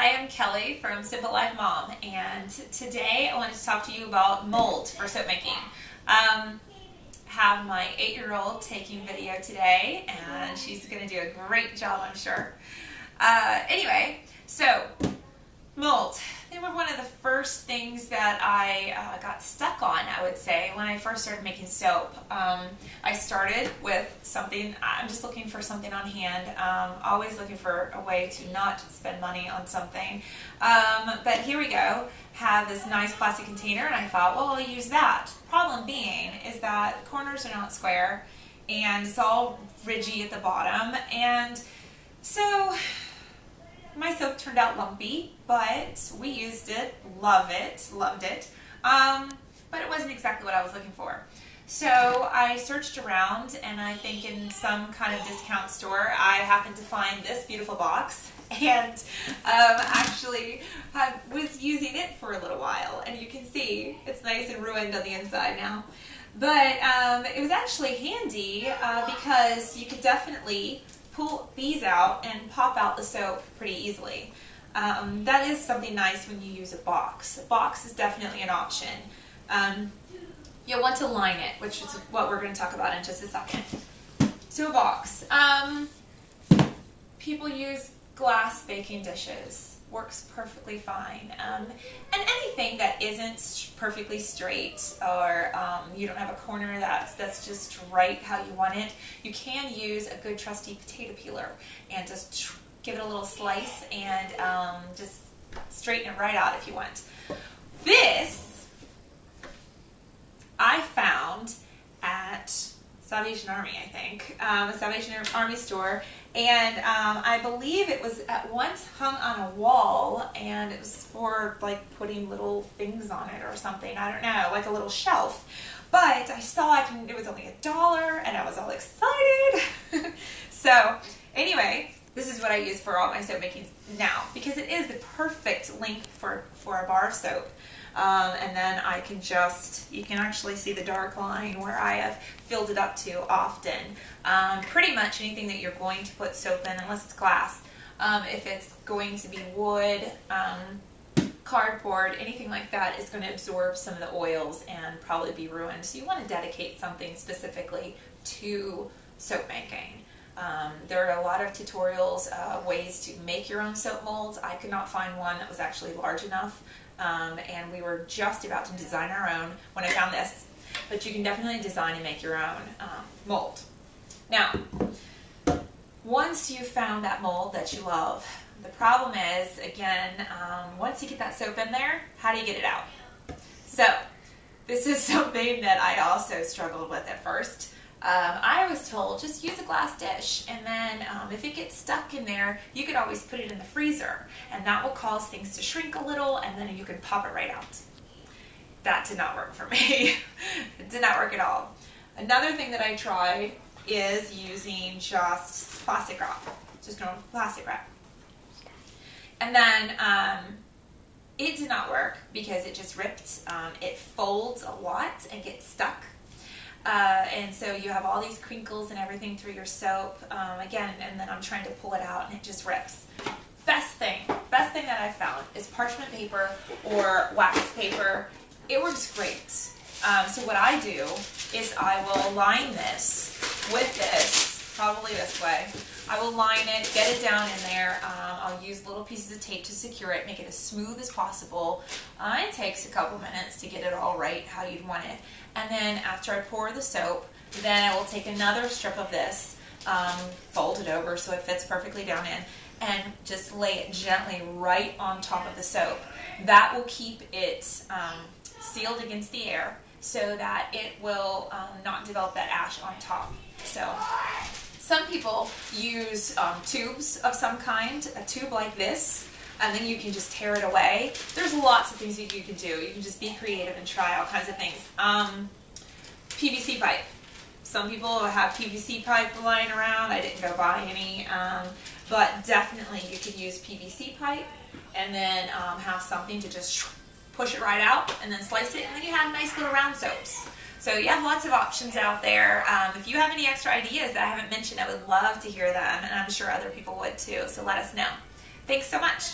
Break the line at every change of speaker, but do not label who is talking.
Hi, I'm Kelly from Simple Life Mom, and today I wanted to talk to you about mold for soap making. Have my 8-year-old taking video today, and she's going to do a great job, I'm sure. Anyway, so mold. They were one of the first things that I got stuck on, I would say, when I first started making soap. I started with something, I'm just looking for something on hand, always looking for a way to not spend money on something. But here we go, have this nice plastic container, and I thought, well, I'll use that. Problem being is that the corners are not square, and it's all ridgy at the bottom, and so my soap turned out lumpy, but we used it, loved it, but it wasn't exactly what I was looking for. So I searched around, and I think in some kind of discount store, I happened to find this beautiful box, and actually I was using it for a little while, and you can see it's nice and ruined on the inside now. But it was actually handy because you could definitely pull these out and pop out the soap pretty easily. That is something nice when you use a box. A box is definitely an option. You'll want to line it, which is what we're going to talk about in just a second. So a box. People use glass baking dishes. Works perfectly fine. And anything that isn't perfectly straight, or you don't have a corner that's just right how you want it, you can use a good trusty potato peeler and just give it a little slice and just straighten it right out if you want. This I found at Salvation Army, I think, a Salvation Army store, and I believe it was at once hung on a wall, and it was for like putting little things on it or something, I don't know, like a little shelf. But I saw it was only $1, and I was all excited. So anyway, this is what I use for all my soap making now, because it is the perfect length for a bar of soap. And then I can you can actually see the dark line where I have filled it up to often. Pretty much anything that you're going to put soap in, unless it's glass, if it's going to be wood, cardboard, anything like that, is going to absorb some of the oils and probably be ruined. So you want to dedicate something specifically to soap making. There are a lot of tutorials, ways to make your own soap molds. I could not find one that was actually large enough, and we were just about to design our own when I found this. But you can definitely design and make your own mold. Now, once you've found that mold that you love, the problem is, again, once you get that soap in there, how do you get it out? So, this is something that I also struggled with at first. I was told, just use a glass dish, and then if it gets stuck in there, you could always put it in the freezer, and that will cause things to shrink a little, and then you can pop it right out. That did not work for me. It did not work at all. Another thing that I tried is using just plastic wrap, just normal plastic wrap. And then it did not work because it just ripped. It folds a lot and gets stuck. And so you have all these crinkles and everything through your soap, again, and then I'm trying to pull it out and it just rips. Best thing that I found is parchment paper or wax paper. It works great. So what I do is I will line this with this, probably this way. I will line it, get it down in there. I'll use little pieces of tape to secure it, make it as smooth as possible. It takes a couple minutes to get it all right how you'd want it. And then after I pour the soap, then I will take another strip of this, fold it over so it fits perfectly down in, and just lay it gently right on top of the soap. That will keep it sealed against the air so that it will not develop that ash on top. So some people use tubes of some kind, a tube like this, and then you can just tear it away. There's lots of things that you can do. You can just be creative and try all kinds of things. PVC pipe. Some people have PVC pipe lying around. I didn't go buy any, but definitely you could use PVC pipe and then have something to just push it right out and then slice it, and then you have nice little round soaps. So you have lots of options out there. If you have any extra ideas that I haven't mentioned, I would love to hear them, and I'm sure other people would too, so let us know. Thanks so much.